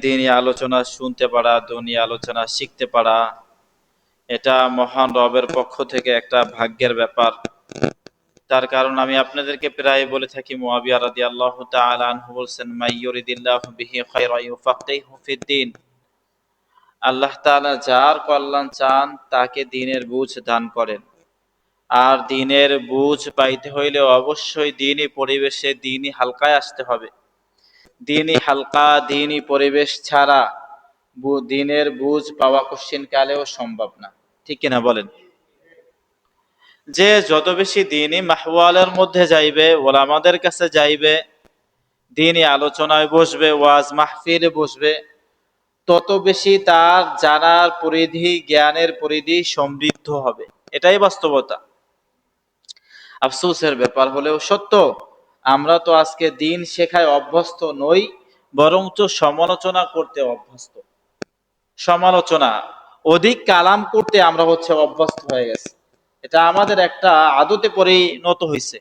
দিনী আলোচনা শুনতে পারা, দিনী আলোচনা শিখতে পারা, এটা মহান রবের পক্ষ থেকে একটা ভাগ্যের ব্যাপার। তার কারণ আমি আপনাদেরকে প্রায় বলে থাকি, মুআবিয়া রাদিয়াল্লাহু তাআলা আনহু বলেছেন, মাইয়ুরিদিল্লাহু বিহি খায়রান ইউফাক্কিহু ফিদ্দীন। আল্লাহ তাআলা যার কল্যাণ চান তাকে দ্বীনের বুঝ দান করেন। আর দ্বীনের বুঝ পাইতে হইলে অবশ্যই দ্বীনি পরিবেশে, দ্বীনি হালকায় আসতে হবে। দ্বীনি হালকা, দ্বীনি পরিবেশ ছাড়া দ্বীনের বুঝ পাওয়া কঠিন কালেও সম্ভব না। ঠিক কিনা বলেন? যে যত বেশি দ্বীনি মাহওয়ালের মধ্যে যাইবে, ওলামাদের কাছে যাইবে, দ্বীনি আলোচনায় বসবে, ওয়াজ মাহফিলে বসবে, তত বেশি তার জানার পরিধি, জ্ঞানের পরিধি সমৃদ্ধ হবে। এটাই বাস্তবতা। আফসোসের ব্যাপার হলেও সত্য, আমরা তো আজকে দ্বীন শেখায় অভ্যস্ত নই, বরঞ্চ সমালোচনা করতে অভ্যস্ত। সমালোচনা, অধিক কালাম করতে আমরা অভ্যস্ত হয়ে গেছি। এটা আমাদের একটা আদতে পরিণত হয়েছে।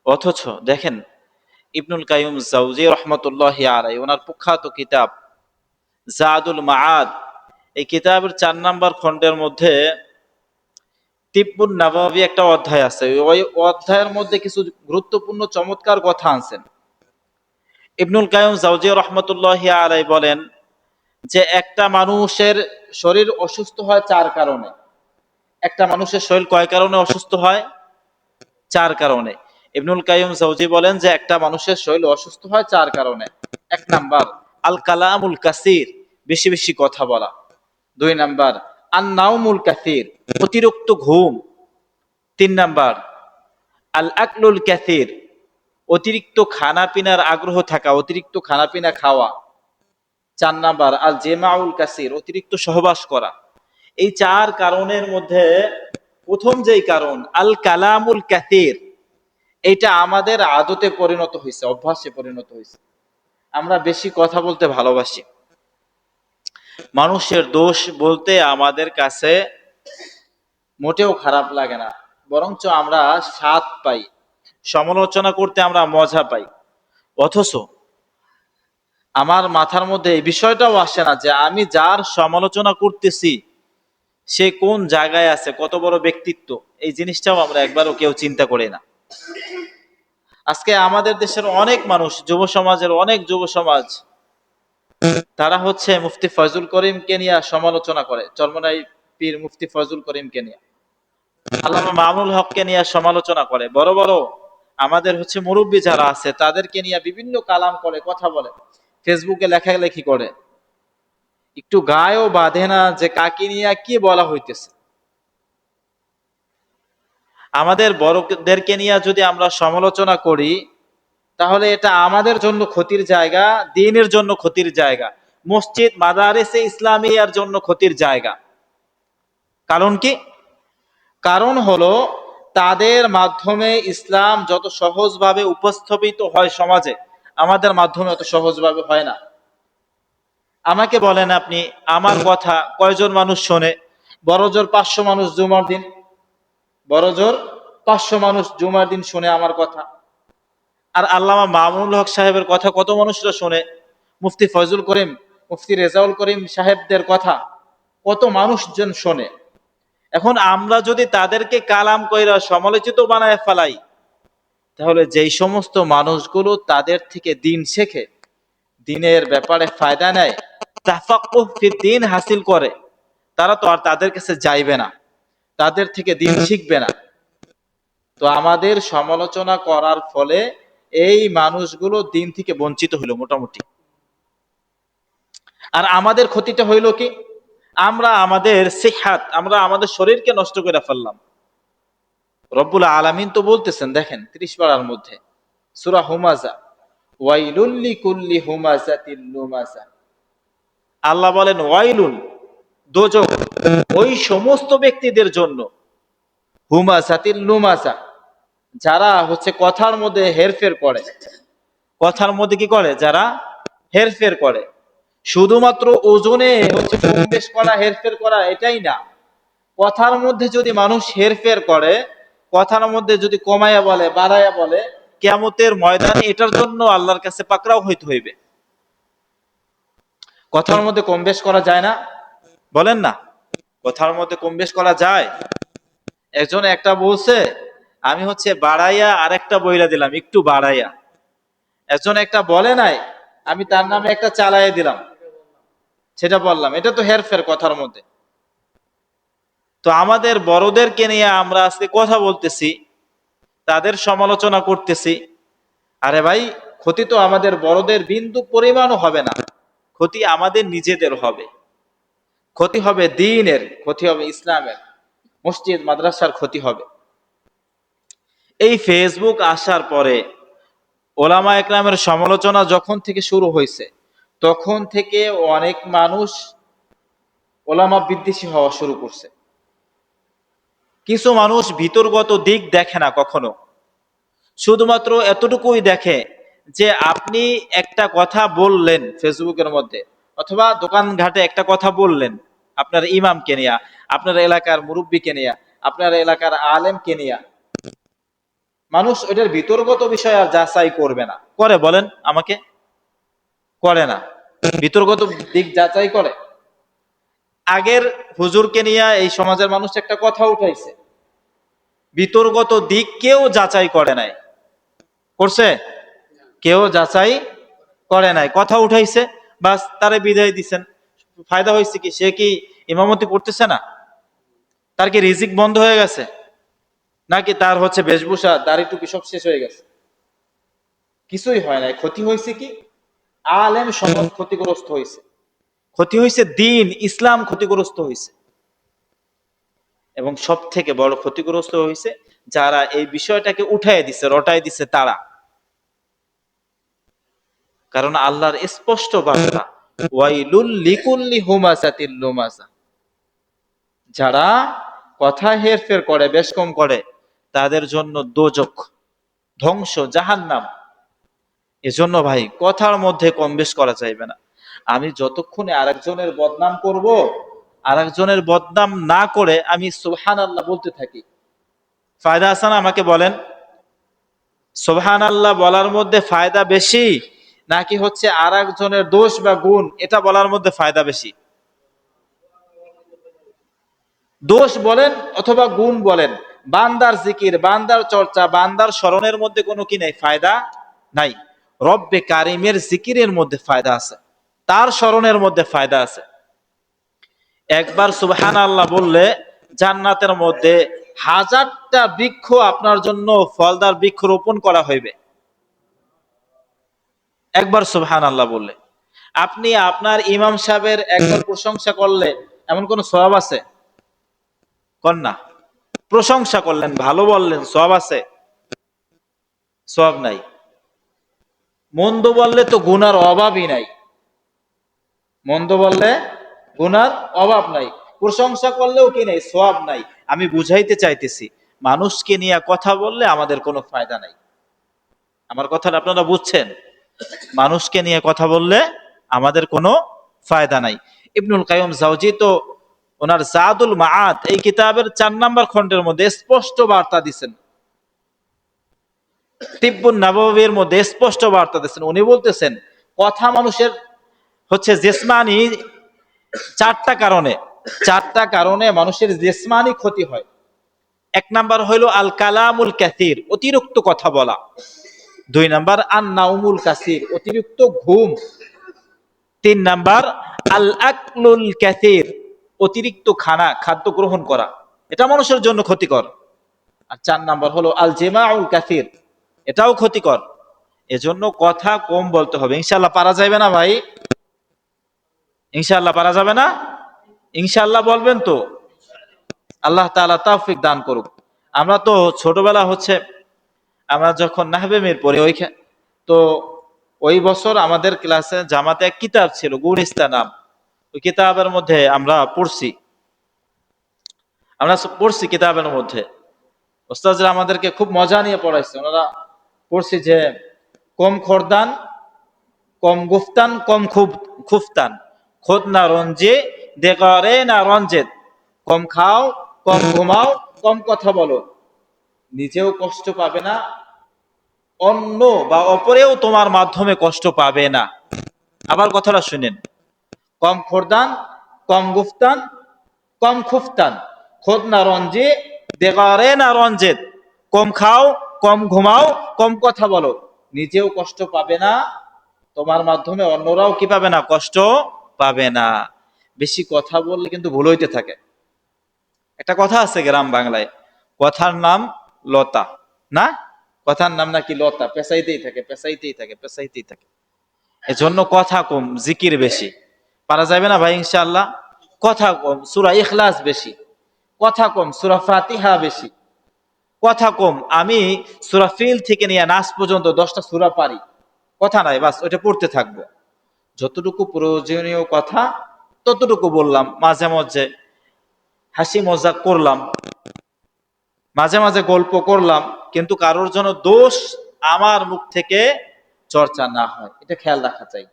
অথচ দেখেন, ইবনুল কাইয়ুম জাওজি রহমতুল্লাহি আলাইহি, ওনার প্রখ্যাত কিতাব জাদুল মাআদ, এই কিতাবের 4 নম্বর খণ্ডের মধ্যে তিব্বুন নাবাবী একটা অধ্যায় আছে। ওই অধ্যায়ের মধ্যে কিছু গুরুত্বপূর্ণ চমৎকার কথা আনছেন। ইবনুল কাইয়ুম জাওজি রহমতুল্লাহি আলাইহি বলেন যে একটা মানুষের শরীর অসুস্থ হয় 4 কারণে। একটা মানুষের শরীর কয় কারণে অসুস্থ হয়? 4 কারণে। ইবনুল কাইয়ুম জাওজি বলেন যে একটা মানুষের শরীর অসুস্থ হয় 4 কারণে। 1 নাম্বার আল কালামুল কাসির, বেশি বেশি কথা বলা। 2 নাম্বার আন নাউমুল কাসির, অতিরিক্ত ঘুম। 3 নাম্বার আল আকলুল কাসির, অতিরিক্ত খানা পিনার আগ্রহ থাকা, অতিরিক্ত খানা পিনা খাওয়া। 4 নাম্বার আল জেমাউল কাসির, অতিরিক্ত সহবাস করা। এই 4 কারণের মধ্যে প্রথম যেই কারণ আল কালামুল কাসির, এটা আমাদের আদতে পরিণত হয়েছে, অভ্যাসে পরিণত হয়েছে। আমরা বেশি কথা বলতে ভালোবাসি। মানুষের দোষ বলতে আমাদের কাছে মোটেও খারাপ লাগে না, বরঞ্চ আমরা স্বাদ পাই। সমালোচনা করতে আমরা মজা পাই। অথচ আমার মাথার মধ্যে এই বিষয়টাও আসে না যে আমি যার সমালোচনা করতেছি সে কোন জায়গায় আছে, কত বড় ব্যক্তিত্ব, এই জিনিসটাও আমরা একবারও কেউ চিন্তা করি না। আজকে আমাদের দেশের অনেক মানুষ, যুব সমাজের অনেক যুব সমাজ, তারা মুফতি ফয়জুল করিমকে নিয়ে সমালোচনা করে। চরমনাই পীর মুফতি ফয়জুল করিমকে নিয়ে, আল্লামা মামুনুল হককে নিয়ে সমালোচনা করে। বড় বড় আমাদের মুরব্বী যারা আছে তাদেরকে নিয়ে বিভিন্ন কালাম করে, কথা বলে, ফেসবুকে লেখালেখি করে। একটু গায়েও বাঁধে না যে কাকে নিয়ে কি বলা হইতেছে। আমাদের বড়দেরকে নিয়ে যদি আমরা সমালোচনা করি, তাহলে এটা আমাদের জন্য ক্ষতির জায়গা, দ্বীনের জন্য ক্ষতির জায়গা, মসজিদ মাদারিসে ইসলামিয়ার জন্য ক্ষতির জায়গা। কারণ কি? কারণ হলো তাদের মাধ্যমে ইসলাম যত সহজভাবে উপস্থাপিত হয় সমাজে, আমাদের মাধ্যমে অত সহজভাবে হয় না। আমাকে বলেন আপনি, আমার কথা কয়জন মানুষ শোনে? বড়জোর 500 মানুষ জুমার দিন, বড়জোর 500 মানুষ জুমার দিন শোনে আমার কথা। আর আল্লামা মামুনুল হক সাহেবের কথা কত মানুষরা শোনে? মুফতি ফয়জুল করিম, মুফতি রেজাউল করিম সাহেবদের কথা কত মানুষজন শোনে? এখন আমরা যদি তাদেরকে কালাম কইরা সমালোচিত বানায় ফেলাই, তাহলে যেই সমস্ত মানুষগুলো তাদের থেকে দ্বীন শেখে, দ্বীনের ব্যাপারে ফায়দা নেয়, তাফাক্কুহ ফি দ্বীন হাসিল করে, তারা তো আর তাদের কাছে যাইবে না, তাদের থেকে দ্বীন শিখবে না। তো আমাদের সমালোচনা করার ফলে এই মানুষগুলো দ্বীন থেকে বঞ্চিত হইল মোটামুটি। আর আমাদের ক্ষতিটা হইল কি? আমরা আমাদের সিহাত, আমরা আমাদের শরীরকে নষ্ট করে ফেললাম। রব্বুল আলামিন তো বলতেছেন, দেখেন 30 পারার মধ্যে সূরা হুমাযা, ওয়াইলুল লিকুল্লি হুমাযাতিল লুমাযা। আল্লাহ বলেন ওয়াইলুন, দোজখ ওই সমস্ত ব্যক্তিদের জন্য, হুমাযাতিল লুমাযা, যারা কথার মধ্যে হেরফের করে। কথার মধ্যে কি করে? যারা হেরফের করে। শুধুমাত্র ওজনে কম বেশ করা, হেরফের করা এটাই না, কথার মধ্যে যদি মানুষ হেরফের করে, কথার মধ্যে যদি কমাইয়া বলে, বাড়াইয়া বলে, কিয়ামতের ময়দানে এটার জন্য আল্লাহর কাছে পাকড়াও হইতে হইবে। কথার মধ্যে কম বেশ করা যায় না? বলেন না, কথার মধ্যে কম বেশ করা যায়? একজন একটা বলছে, আমি হচ্ছে বাড়াইয়া আরেকটা বইলা দিলাম, একটু বাড়াইয়া। একজন একটা বলে নাই, আমি তার নামে একটা চালাইয়া দিলাম, সেটা বললাম। এটা তো হেরফের কথার মধ্যে। তো আমাদের বড়দেরকে নিয়ে আমরা আজকে কথা বলতেছি, তাদের সমালোচনা করতেছি। আরে ভাই, ক্ষতি তো আমাদের বড়দের বিন্দু পরিমাণও হবে না, ক্ষতি আমাদের নিজেদের হবে। ক্ষতি হবে দ্বীনের, ক্ষতি হবে ইসলামের, মসজিদ মাদ্রাসার ক্ষতি হবে। এই ফেসবুক আসার পরে ওলামা একরামের সমালোচনা যখন থেকে শুরু হয়েছে, তখন থেকে অনেক মানুষ ওলামা বিদ্বেষী হওয়া শুরু করছে। কিছু মানুষ ভিতরগত দিক দেখে না কখনো, শুধুমাত্র এতটুকুই দেখে যে আপনি একটা কথা বললেন ফেসবুকের মধ্যে, অথবা দোকানঘাটে একটা কথা বললেন আপনার ইমামকে নিয়া, আপনার এলাকার মুরব্বীকে নিয়া, আপনার এলাকার আলেমকে নিয়া, মানুষ ওইটার বিতর্গত বিষয় আর যাচাই করবে না। করে বলেন আমাকে? করে না। বিতর্গত দিক যাচাই করে? আগের হুজুরকে নিয়ে এই সমাজের মানুষ একটা কথা উঠাইছে, বিতর্গত দিক কেউ যাচাই করে নাই। করছে? কেউ যাচাই করে নাই, কথা উঠাইছে, বাস তারে বিদায় দিছেন। ফায়দা হয়েছে কি? সে কি ইমামতি করতেছে না? তার কি রিজিক বন্ধ হয়ে গেছে? নাকি তার হচ্ছে বেশভূষা দাড়ি টুপি সব শেষ হয়ে গেছে? কিছুই হয় নাই। ক্ষতি হয়েছে কি? আলেম সমাজ ক্ষতিগ্রস্ত হয়েছে, ক্ষতি হয়েছে দ্বীন ইসলাম ক্ষতিগ্রস্ত হয়েছে। এবং সব থেকে বড় ক্ষতিগ্রস্ত হয়েছে যারা এই বিষয়টাকে উঠাই দিছে, রটাই দিছে তারা। কারণ আল্লাহর স্পষ্ট বার্তা, ওয়াইলুল লিকুল্লি হুমাযাতিল লুমাযা, যারা কথা হেরফের করে, বেশ কম করে, তাদের জন্য দোজখ, ধ্বংস, জাহান্নাম। এজন্য ভাই, কথার মধ্যে কম বেশ করা যাইবে না। আমি যতক্ষণে আরেকজনের বদনাম করব, আরেকজনের বদনাম না করে আমি সুবহানাল্লাহ বলতে থাকি, ফায়দা আছে না? আমাকে বলেন, সুবহানাল্লাহ বলার মধ্যে ফায়দা বেশি, নাকি হচ্ছে আরেকজনের দোষ বা গুণ এটা বলার মধ্যে ফায়দা বেশি? দোষ বলেন অথবা গুণ বলেন, বান্দার জিকির, বান্দার চর্চা, বান্দার স্মরণের মধ্যে কোনো কি নাই? ফায়দা নাই। রব্বে কারিমের জিকিরের মধ্যে ফায়দা আছে, তার স্মরণের মধ্যে ফায়দা আছে। একবার সুবহানাল্লাহ বললে জান্নাতের মধ্যে 1000টা বৃক্ষ আপনার জন্য ফলদার বৃক্ষ রোপণ করা হইবে, একবার সুবহানাল্লাহ বললে। আপনি আপনার ইমাম সাহেবের একবার প্রশংসা করলে এমন কোন সওয়াব আছে? কর না। প্রশংসা করলেন, ভালো বললেন, সওয়াব আছে? সওয়াব নাই। মন্দ বললে তো গুনার অভাবই নাই, মন্দ বললে গুনার অভাব নাই, প্রশংসা করলেও কি নাই? সওয়াব নাই। আমি বুঝাইতে চাইতেছি, মানুষকে নিয়ে কথা বললে আমাদের কোনো ফায়দা নাই। আমার কথাটা আপনারা বুঝছেন? মানুষকে নিয়ে কথা বললে আমাদের কোনো ফায়দা নাই। ইবনুল কাইয়্যিম জাওজি তো ওনার জাদুল মাআদ এই কিতাবের 4 নম্বর খণ্ডের মধ্যে স্পষ্ট বার্তা দিচ্ছেন, তিব্বুন নববীর মধ্যে স্পষ্ট বার্তা দিচ্ছেন। উনি বলতেছেন, কথা মানুষের হচ্ছে জিসমানি 4টা কারণে, 4টা কারণে মানুষের জিসমানি ক্ষতি হয়। 1 নাম্বার হইলো আল কালামুল কাসির, অতিরিক্ত কথা বলা। 2 নাম্বার আন নাউমুল কাসির, অতিরিক্ত ঘুম। 3 নাম্বার আল আকলুল কাসির, অতিরিক্ত খাদ্য গ্রহণ করা, এটা মানুষের জন্য ক্ষতিকর। আর 4 নাম্বার হলো আল জিমাউল কাসির, এটাও ক্ষতিকর। এজন্য কথা কম বলতে হবে। ইনশাআল্লাহ পারা যাবে না ভাই? ইনশাআল্লাহ পারা যাবে না? ইনশাআল্লাহ বলবেন তো? আল্লাহ তাআলা তৌফিক দান করুক। আমরা তো ছোটবেলা হচ্ছে, আমরা যখন নাহবে মির পড়ি তো ওই বছর আমাদের ক্লাসে জামাতে এক কিতাব ছিল, গুলিস্তান নাম। ওই কিতাবের মধ্যে আমরা পড়ছি কিতাবের মধ্যে ওস্তাদরা আমাদেরকে খুব মজা নিয়ে পড়াইছে। ওনারা পড়ছি যে কম খরদান, কম গুফতান, কম খুফতান, খোদ না রঞ্জে দেগরে না রঞ্জেদ, কম খাও, কম ঘুমাও, কম কথা বলো, নিজেও কষ্ট পাবে না, অন্য বা অপরেও তোমার মাধ্যমে কষ্ট পাবে না। আবার কথাটা শুনেন, কম খোরদান, কম গুফতান, কম খুফতান, খোদ না রঞ্জে, দেগারে না রঞ্জেত। কম খাও, কম ঘুমাও, কম কথা বলো, নিজেও কষ্ট পাবে না, তোমার মাধ্যমে অন্যরাও কি পাবে না, কষ্ট পাবে না। বেশি কথা বললে কিন্তু ভুল হইতে থাকে। একটা কথা আছে গ্রাম বাংলায়, কথার নাম লতা, না? কথার নাম নাকি লতা, পেঁচাইতেই থাকে, পেঁচাইতেই থাকে, পেঁচাইতেই থাকে। এজন্য কথা কম, জিকির বেশি। পারা যাবে না ভাই ইনশাআল্লাহ? কথা কম, সূরা ইখলাস বেশি। কথা কম, সূরা ফাতিহা বেশি। কথা কম, আমি সূরা ফিল থেকে নিয়ে নাস পর্যন্ত 10টা সূরা পারি। কথা নাই, বাস ওইটা পড়তে থাকবো। যতটুকু প্রয়োজনীয় কথা ততটুকু বললাম, মাঝে মাঝে হাসি মজাক করলাম, মাঝে মাঝে গল্প করলাম, কিন্তু কারোর জন্য দোষ আমার মুখ থেকে চর্চা না হয়, এটা খেয়াল রাখা চাই।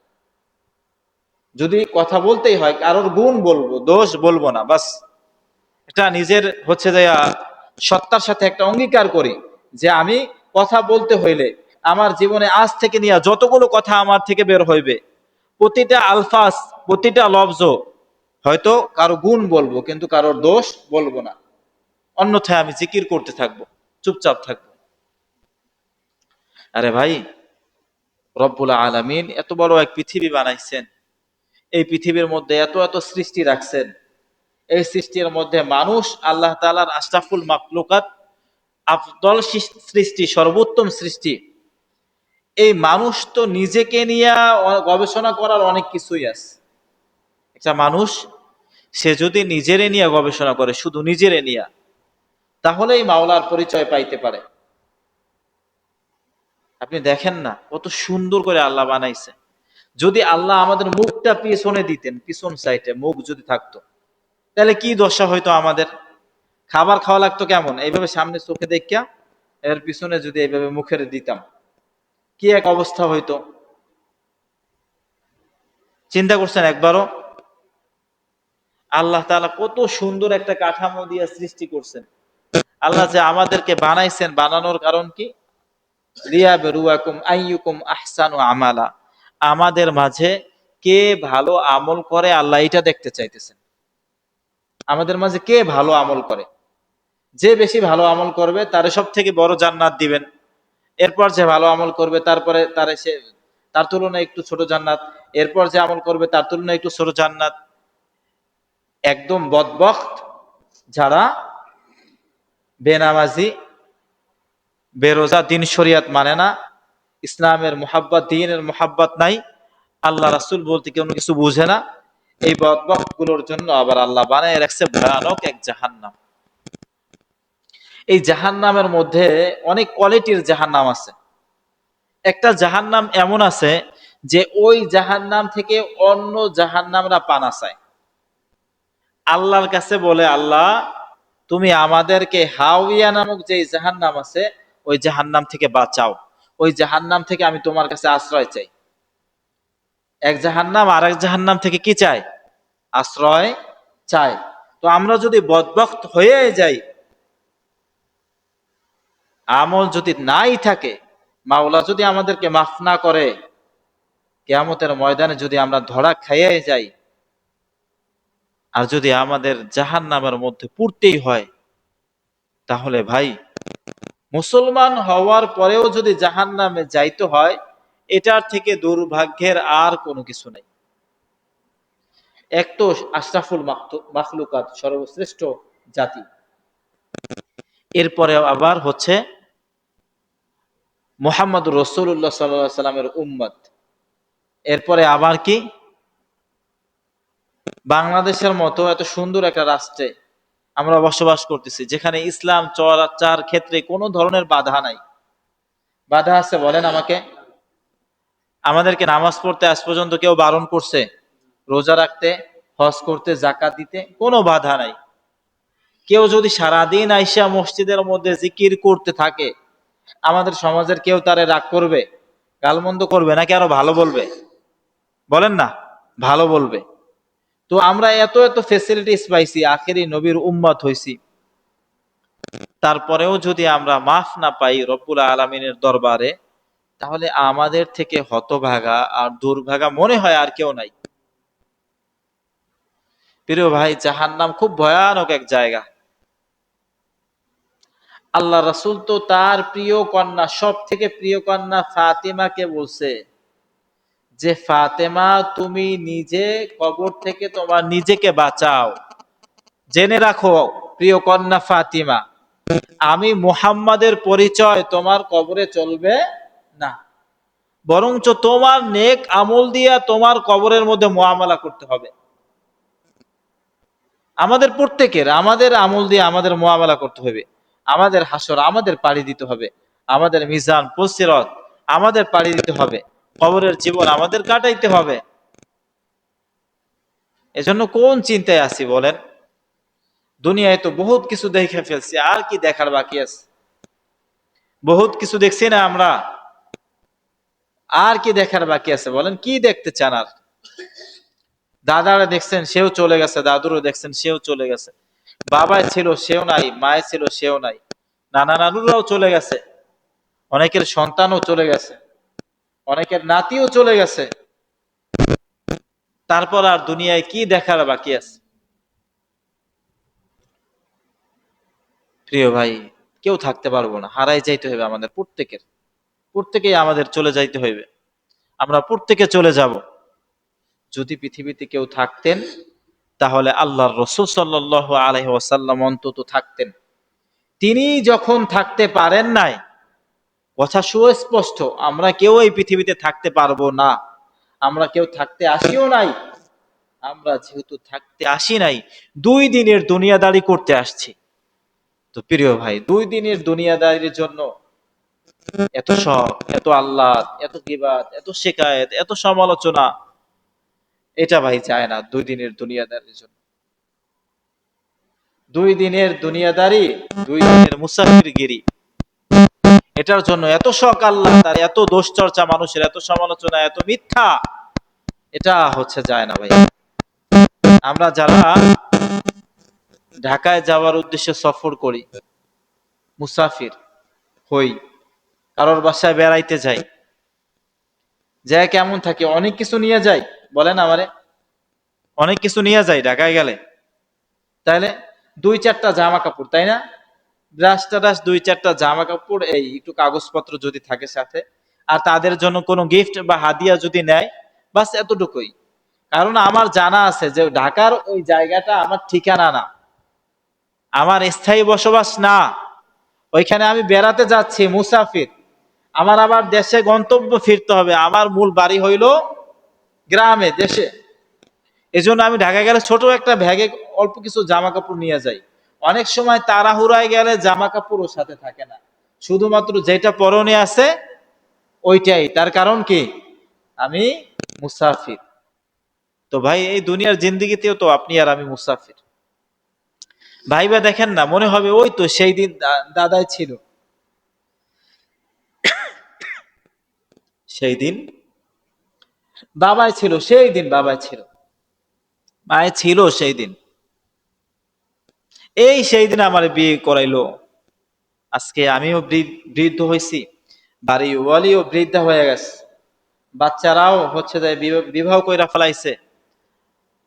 যদি কথা বলতেই হয় কারোর গুণ বলবো, দোষ বলবো না, বাস। এটা নিজের হচ্ছে যে সত্তার সাথে একটা অঙ্গীকার করি যে আমি কথা বলতে হইলে আমার জীবনে আজ থেকে নিয়ে যতগুলো কথা আমার থেকে বের হইবে, প্রতিটা আলফাজ, প্রতিটা লফজ হয়তো কারো গুণ বলবো, কিন্তু কারোর দোষ বলবো না। অন্যথায় আমি জিকির করতে থাকবো, চুপচাপ থাকবো। আরে ভাই, রব্বুল আলামিন এত বড় এক পৃথিবী বানাইছেন, এই পৃথিবীর মধ্যে এত এত সৃষ্টি রাখছেন, এই সৃষ্টির মধ্যে মানুষ আল্লাহ তাআলার আশরাফুল মাখলুকাত, আফদল সৃষ্টি, সর্বোত্তম সৃষ্টি। এই মানুষ তো নিজেকে নিয়ে গবেষণা করার অনেক কিছুই আছে। একটা মানুষ সে যদি নিজেরে নিয়ে গবেষণা করে, শুধু নিজেরে নিয়ে, তাহলেই মাওলার পরিচয় পাইতে পারে। আপনি দেখেন না কত সুন্দর করে আল্লাহ বানাইছে। যদি আল্লাহ আমাদের মুখটা পিছনে দিতেন, পিছন সাইডে মুখ যদি থাকতো, তাহলে কি দশা হইতো আমাদের? খাবার খাওয়া লাগতো কেমন? এইভাবে সামনে চোখে দেখিয়া, এর পিছনে যদি এইভাবে মুখের দিতাম, কি এক অবস্থা হইতো? চিন্তা করছেন একবারও? আল্লাহ তাআলা কত সুন্দর একটা কাঠামো দিয়ে সৃষ্টি করছেন। আল্লাহ যে আমাদেরকে বানাইছেন, বানানোর কারণ কি? লিয়াবলুয়াকুম আইয়ুকুম আহসানু আমালা। আমাদের মাঝে কে ভালো আমল করে, আল্লাহ এটা দেখতে চাইতেছেন। আমাদের মাঝে কে ভালো আমল করে, যে বেশি ভালো আমল করবে তারে সব থেকে বড় জান্নাত দিবেন। এরপর যে ভালো আমল করবে তারপরে তারে সে, তার তুলনায় একটু ছোট জান্নাত। এরপর যে আমল করবে তার তুলনায় একটু ছোট জান্নাত। একদম বদবখত যারা বেনামাজি, বেরোজা, দিন শরিয়াত মানে না, ইসলামের মোহাব্বত, দিনের মোহাব্বত নাই, আল্লাহ রাসূল বলতে কোনো কিছু বুঝে না, এই বদবখত গুলোর জন্য আবার আল্লাহ বানায় রাখছে ভয়ানক এক জাহান্নাম। এই জাহান্নামের মধ্যে অনেক কোয়ালিটির জাহান্নাম আছে। একটা জাহান্নাম এমন আছে যে ওই জাহান্নাম থেকে অন্য জাহান্নামরা পানা চায়, আল্লাহর কাছে বলে, আল্লাহ তুমি আমাদেরকে হাওয়া নামক যে জাহান্নাম আছে ওই জাহান্নাম থেকে বাঁচাও, ওই জাহান্নাম থেকে আমি তোমার কাছে আশ্রয় চাই। এক জাহান্নাম আর এক জাহান্নাম থেকে কি চায়? আশ্রয় চায়। তো আমরা যদি বদবখত হয়ে যাই, আমল যদি নাই থাকে, মাওলা যদি আমাদেরকে মাফ না করে, কিয়ামতের ময়দানে যদি আমরা ধরা খাইয়ে যাই, আর যদি আমাদের জাহান্নামের মধ্যে পড়তেই হয়, তাহলে ভাই মুসলমান হওয়ার পরেও যদি জাহান্নামে যাইতে হয়, এটার থেকে দুর্ভাগ্যের আর কোনো কিছু নেই। এক তো আশরাফুল মাখলুকাত, সর্বশ্রেষ্ঠ জাতি, এরপরে আবার হচ্ছে মুহাম্মদুর রাসূলুল্লাহ সাল্লাল্লাহু আলাইহি সাল্লামের উম্মত, এরপরে আবার কি বাংলাদেশের মতো এত সুন্দর একটা রাষ্ট্রে আমরা বসবাস করতেছি, যেখানে ইসলাম চর্চার ক্ষেত্রে কোনো ধরনের বাধা নাই। বাধা আছে বলেন আমাকে? আমাদেরকে নামাজ পড়তে আজ পর্যন্ত কেউ বারণ করছে? রোজা রাখতে, হজ করতে, যাকাত দিতে কোনো বাধা নাই। কেউ যদি সারাদিন আইসা মসজিদের মধ্যে জিকির করতে থাকে, আমাদের সমাজের কেউ তারে রাগ করবে, গালমন্দ করবে, নাকি আরো ভালো বলবে? বলেন না, ভালো বলবে। তো আমরা এত এত ফেসিলিটিস পাইছি, আখেরি নবীর উম্মত হইছি, তারপরেও যদি আমরা মাফ না পাই রব্বুল আলামিনের দরবারে, তাহলে আমাদের থেকে হতভাগা আর দুর্ভাগা মনে হয় আর কেউ নাই। প্রিয় ভাই, জাহান্নাম খুব ভয়ানক এক জায়গা। আল্লাহ রাসূল তো তার প্রিয় কন্যা, সব থেকে প্রিয় কন্যা ফাতেমাকে বলছে যে, ফাতেমা তুমি নিজে কবর থেকে তোমার নিজেকে বাঁচাও। জেনে রাখো প্রিয় কন্যা ফাতিমা, আমি মুহাম্মাদের পরিচয় তোমার কবরে চলবে না, বরঞ্চ তোমার নেক আমল দিয়া তোমার কবরের মধ্যে মুআমালা করতে হবে। আমাদের প্রত্যেকের আমাদের আমল দিয়ে আমাদের মুআমালা করতে হবে। আমাদের হাসর আমাদের পাড়ি দিতে হবে, আমাদের মিজান পুসিরত আমাদের পাড়ি দিতে হবে, কবরের জীবন আমাদের কাটাইতে হবে। এজন্য কোন চিন্তায় আছি বলেন? দুনিয়ায় তো বহুত কিছু দেখে ফেলছি, আর কি দেখার বাকি আছে? বহুত কিছু দেখছি না আমরা, আর কি দেখার বাকি আছে বলেন? কি দেখতে চান আর? দাদারা দেখছেন সেও চলে গেছে, দাদুরও দেখছেন সেও চলে গেছে, বাবায় ছিল সেও নাই, মায়ে ছিল সেও নাই, নানা নানুরাও চলে গেছে, অনেকের সন্তানও চলে গেছে, অনেকের নাতিও চলে গেছে। তারপর আর দুনিয়ায় কি দেখার বাকি আছে? প্রিয় ভাই, কেউ থাকতে পারবো না, হারাই যাইতে হবে আমাদের প্রত্যেকের। প্রত্যেকেই আমাদের চলে যাইতে হইবে, আমরা প্রত্যেকে চলে যাব। যদি পৃথিবীতে কেউ থাকতেন তাহলে আল্লাহর রাসূল সাল্লাল্লাহু আলাইহি ওয়াসাল্লাম অন্তত থাকতেন। তিনি যখন থাকতে পারেন নাই, কথা সুস্পষ্ট, আমরা কেউ এই পৃথিবীতে থাকতে পারবো না, আমরা কেউ থাকতে আসিও নাই। আমরা যেহেতু থাকতে আসি নাই, 2 দিনের দুনিয়াদারি করতে আসছি। তো প্রিয় ভাই, 2 দিনের দুনিয়াদারির জন্য এত শখ, এত আহ্লাদ, এত গীবাত, এত শিকায়েত, এত সমালোচনা, এটা ভাই চায় না 2 দিনের দুনিয়াদারির জন্য। 2 দিনের দুনিয়াদারি, 2 দিনের মুসাফিরগিরি, এটার জন্য এত শখ আল্লাহ তার, এত দোষ চর্চা মানুষের, এত সমালোচনা, এত মিথ্যা, এটা হচ্ছে যায় না ভাই। আমরা যারা ঢাকায় যাওয়ার উদ্দেশ্যে সফর করি, মুসাফির হই, কারোর বাসায় বেড়াইতে যাই, যায় কেমন থাকি? অনেক কিছু নিয়ে যাই, বলেন আমারে, অনেক কিছু নিয়ে যাই ঢাকায় গেলে। তাইলে 2-4টা জামা কাপড়, তাই না? ব্রাশ টাশ, 2-4টা জামা কাপড়, এই একটু কাগজপত্র যদি থাকে সাথে, আর তাদের জন্য কোনো গিফট বা হাদিয়া যদি নেয়, বাস এতটুকুই। কারণ আমার জানা আছে যে ঢাকার ওই জায়গাটা আমার ঠিকানা না, আমার স্থায়ী বসবাস না, ওইখানে আমি বেড়াতে যাচ্ছি, মুসাফির। আমার আবার দেশে গন্তব্য ফিরতে হবে, আমার মূল বাড়ি হইল গ্রামে, দেশে। এজন্য আমি ঢাকা গেলে ছোট একটা ব্যাগে অল্প কিছু জামা কাপড় নিয়ে যাই। অনেক সময় তাড়াহুড়ায় গেলে জামা কাপড়ও সাথে থাকে না, শুধুমাত্র যেটা পরনে আছে ওইটাই। তার কারণ কি? আমি মুসাফির। তো ভাই, এই দুনিয়ার জিন্দেগিতেও তো আপনি আর আমি মুসাফির। ভাইবা দেখেন না, মনে হবে ওই তো সেই দিন দাদাই ছিল, সেই দিন বাবাই ছিল, সেই দিন বাবাই ছিল, মায়ে ছিল সেই দিন, এই সেই দিন আমার বিয়ে করাইলো। আজকে আমিও বৃদ্ধ হয়েছি, বাড়ি ওয়ালিও বৃদ্ধা হয়ে গেছে, বাচ্চারাও হচ্ছে যে বিবাহ কইরা ফেলাইছে,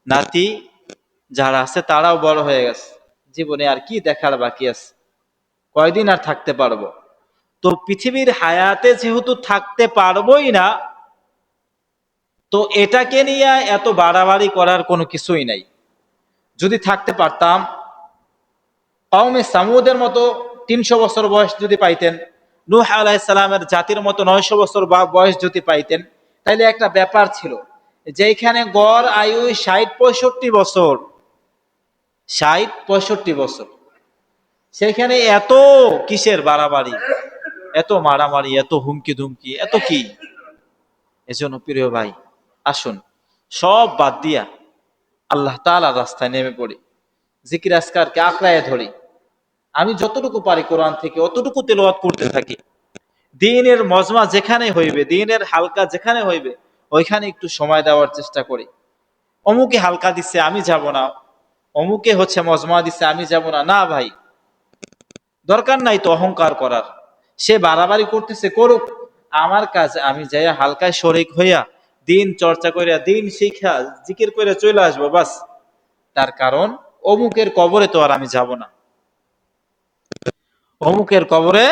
নাতি যারা আছে তারাও বড় হয়ে গেছে। জীবনে আর কি দেখার বাকি আছে? কয়দিন আর থাকতে পারবো? তো পৃথিবীর হায়াতে যেহেতু থাকতে পারবোই না, তো এটাকে নিয়ে এত বাড়াবাড়ি করার কোনো কিছুই নাই। যদি থাকতে পারতাম, কওমে সামুদের মতো 300 বছর বয়স যদি পাইতেন, নূহ আলাইহিস সালামের জাতির মতো 900 বছর বয়স যদি পাইতেন, তাইলে একটা ব্যাপার ছিল, যেখানে গড় আয়ু 60-65 বছর, 60-65 বছর, সেখানে এত কিসের বাড়াবাড়ি, এত মারামারি, এত হুমকি ধুমকি, এত কি? এজন্য প্রিয় ভাই, আসুন সব বাদ দিয়া আল্লাহ তাআলার রাস্তায় নেমে পড়ি, জিকির আজকারকে আঁকড়ায় ধরি। আমি যতটুকু পারি কোরআন থেকে অতটুকু তেলাওয়াত করতে থাকি। দিনের মজমা যেখানে হইবে, দিনের হালকা যেখানে হইবে, ওইখানে একটু সময় দেওয়ার চেষ্টা করি। অমুকে হালকা দিচ্ছে আমি যাব না, অমুকে হচ্ছে মজমা দিচ্ছে আমি যাব না, না ভাই, দরকার নাই তো অহংকার করার। সে বাড়াবাড়ি করতেছে করুক, আমার কাজ আমি যাইয়া হালকায় শরিক হইয়া দিন চর্চা করিয়া দিন শিক্ষা জিকির করে চলে আসবো বাস। তার কারণ অমুকের কবরে তো আর আমি যাব না, অমুকের কবরে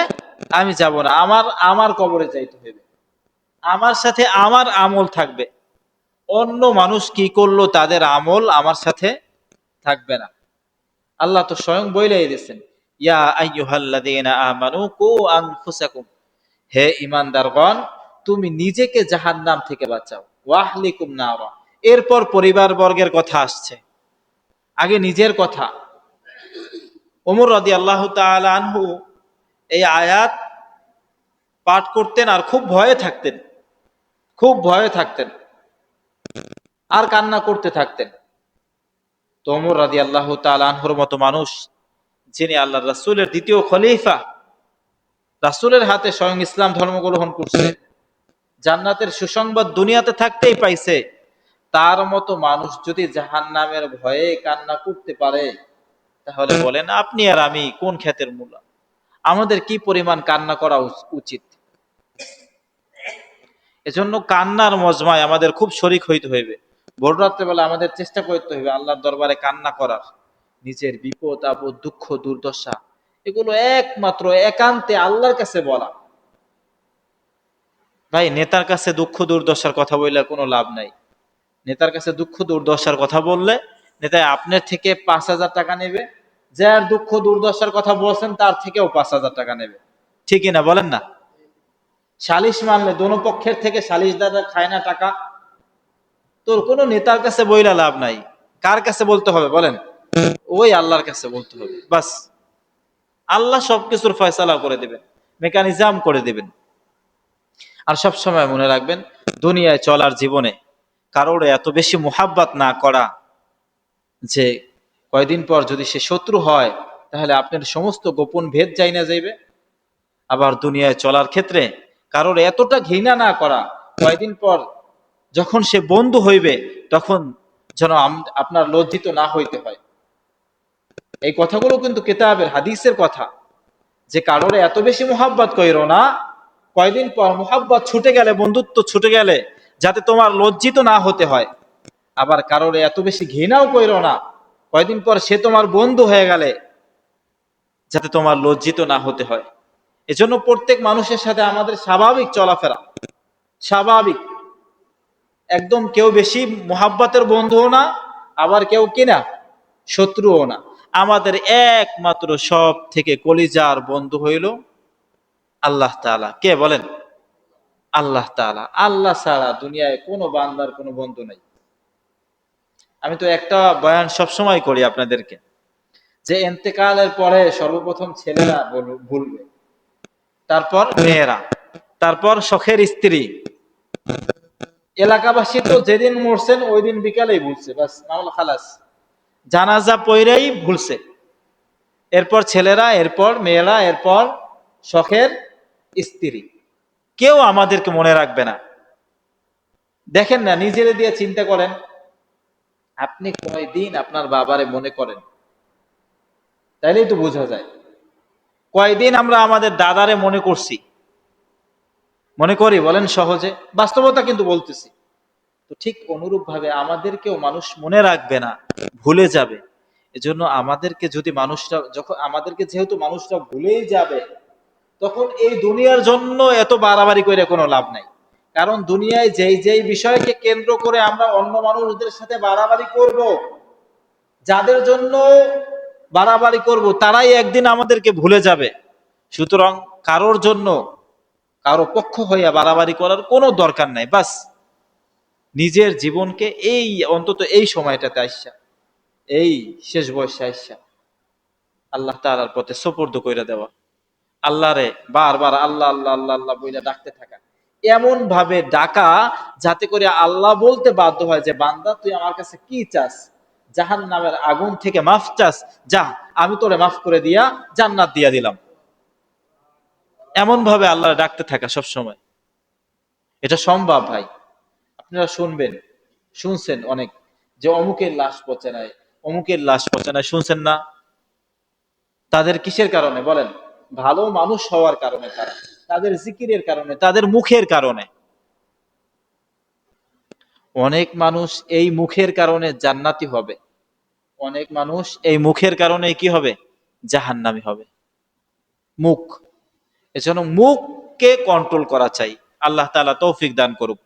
আমি যাব না, আমার আমার কবরে যাইতে হবে, আমার সাথে আমার আমল থাকবে। অন্য মানুষ কি করলো তাদের আমল আমার সাথে থাকবে না। আল্লাহ তো স্বয়ং বইলাই দিয়েছেন, ইয়া আইয়ুহাল্লাযীনা আমানু কু আনফুসাকুম, হে ঈমানদারগণ তুমি নিজেকে জাহান্নাম থেকে বাঁচাও, ওয়াহলিকুম নারা। এরপর পরিবার বর্গের কথা আসছে, আগে নিজের কথা। ওমর রাদিয়াল্লাহু তাআলা আনহু এই আয়াত পাঠ করতেন আর খুব ভয়ে থাকতেন, খুব ভয়ে থাকতেন আর কান্না করতে থাকতেন। তো ওমর রাদিয়াল্লাহু তাআলা আনহুর মতো মানুষ, যিনি আল্লাহর রাসূলের দ্বিতীয় খলিফা, রাসূলের হাতে স্বয়ং ইসলাম ধর্ম গ্রহণ করছে, জান্নাতের সুসংবাদ দুনিয়াতে থাকতেই পাইছে, তার মতো মানুষ যদি জাহান্নামের ভয়ে কান্না করতে পারে, তাহলে বলেন আপনি আর আমি কোন ক্ষেতের মূলা? আমাদের কি পরিমাণ কান্না করা উচিত? এজন্য কান্নার মজমায় আমাদের খুব শরীক হইতে হইবে। ভোর রাত্রেবেলা আমাদের চেষ্টা করতে হইবে আল্লাহর দরবারে কান্না করার, নিজের বিপদ আপদ দুঃখ দুর্দশা এগুলো একমাত্র একান্তে আল্লাহর কাছে বলা। ভাই নেতার কাছে দুঃখ দুর্দশার কথা বললে কোনো লাভ নাই। নেতার কাছে দুঃখ দুর্দশার কথা বললে নেতা আপনার থেকে 5,000 টাকা নেবে, যার দুঃখ দুর্দশার কথা বলছেন তার থেকেও 5,000 টাকা নেবে, ঠিকই না বলেন না? সালিশ মানলে দোনো পক্ষের থেকে সালিশদাররা খায় না টাকা? তোর কোনো নেতার কাছে বইলা লাভ নাই। কার কাছে বলতে হবে বলেন? ওই আল্লাহর কাছে বলতে হবে বাস। আল্লাহ সবকিছুর ফয়সালা করে দেবেন, মেকানিজম করে দেবেন। আর সব সময় মনে রাখবেন, দুনিয়ায় চলার জীবনে কারোর এত বেশি মুহাব্বত না করা যে কয়দিন পর যদি সে শত্রু হয় তাহলে আপনার সমস্ত গোপন ভেদ যাই না যাইবে। আবার দুনিয়ায় চলার ক্ষেত্রে কারোর এতটা ঘৃণা না করা, কয়দিন পর যখন সে বন্ধু হইবে তখন যেন আপনার লজ্জিত না হইতে হয়। এই কথাগুলো কিন্তু কিতাবের হাদিসের কথা, যে কারোর এত বেশি মুহাব্বত কইরো না, কয়দিন পর মুহাব্বত ছুটে গেলে, বন্ধুত্ব ছুটে গেলে যাতে তোমার লজ্জিত না হতে হয়। আবার কারোর এত বেশি ঘৃণাও কইরো না, কয়দিন পর সে তোমার বন্ধু হয়ে গেলে যাতে তোমার লজ্জিত না হতে হয়। এজন্য প্রত্যেক মানুষের সাথে আমাদের স্বাভাবিক চলাফেরা, স্বাভাবিক একদম। কেউ বেশি মুহাব্বতের বন্ধুও না, আবার কেউ কিনা শত্রুও না। আমাদের একমাত্র সব থেকে কলিজার বন্ধু হইল আল্লাহ তাআলা। কে বলেন? আল্লাহ তাআলা। আল্লাহ ছাড়া দুনিয়ায় কোনো বান্দার কোনো বন্ধু নাই। আমি তো একটা বয়ান সবসময় করি আপনাদেরকে, যে ইন্তেকালের পরে সর্বপ্রথম ছেলেরা ভুলবে, তারপর মেয়েরা, তারপর শখের স্ত্রী। এলাকাবাসী তো যেদিন মরছেন ওই দিন বিকালেই ভুলছে, বাস মামলা খালাস, জানাজা পইরেই ভুলছে। এরপর ছেলেরা, এরপর মেয়েরা, এরপর শখের স্ত্রী। কেউ আমাদেরকে মনে রাখবে না। দেখেন না, নিজেরে দিয়ে চিন্তা করেন, আপনি কয়দিন আপনার বাবারে মনে করেন? তাইলেই তো বোঝা যায় কয়দিন আমরা আমাদের দাদারে মনে করছি। মনে করি বলেন সহজে? বাস্তবতা কিন্তু বলতেছি। তো ঠিক অনুরূপ ভাবে আমাদেরকেও মানুষ মনে রাখবে না, ভুলে যাবে। এজন্য আমাদেরকে যদি মানুষরা, যখন আমাদেরকে যেহেতু মানুষরা ভুলেই যাবে, তখন এই দুনিয়ার জন্য এত বাড়াবাড়ি করে কোনো লাভ নাই। কারণ দুনিয়ায় যেই যেই বিষয়কে কেন্দ্র করে আমরা অন্য মানুষদের সাথে বাড়াবাড়ি করব, যাদের জন্য বাড়াবাড়ি করব তারাই একদিন আমাদেরকে ভুলে যাবে। সুতরাং কারোর জন্য কারো পক্ষ হইয়া বাড়াবাড়ি করার কোনো দরকার নাই। বাস নিজের জীবনকে এই অন্তত এই সময়টাতে আইসা, এই শেষ বয়সে আইসা আল্লাহ তাআলার পথে সোপর্দ কইরা দেওয়া, আল্লাহরে বারবার আল্লাহ আল্লাহ আল্লাহ আল্লাহ বইলা ডাকতে থাকা। এমন ভাবে ডাকা যাতে করে আল্লাহ বলতে বাধ্য হয় যে বান্দা তুই আমার কাছে কি চাস? জাহান্নামের আগুন থেকে মাফ চাস? যা, আমি তোরে মাফ করে দিয়া জান্নাত দিয়া দিলাম। এমন ভাবে আল্লাহ ডাকতে থাকা সব সময়। এটা সম্ভব ভাই। আপনারা শুনবেন, শুনছেন অনেক, যে অমুকের লাশ পচে নাই, অমুকের লাশ পচে নাই, শুনছেন না? তাদের কিসের কারণে বলেন? ভালো মানুষ হওয়ার কারণে। তারা তাদের জিকিরের কারণে, তাদের মুখের কারণে। অনেক মানুষ এই মুখের কারণে জান্নাতি হবে, অনেক মানুষ এই মুখের কারণে কি হবে, জাহান্নামী হবে। মুখ, এজন্য মুখকে কন্ট্রোল করা চাই। আল্লাহ তাআলা তৌফিক দান করুক।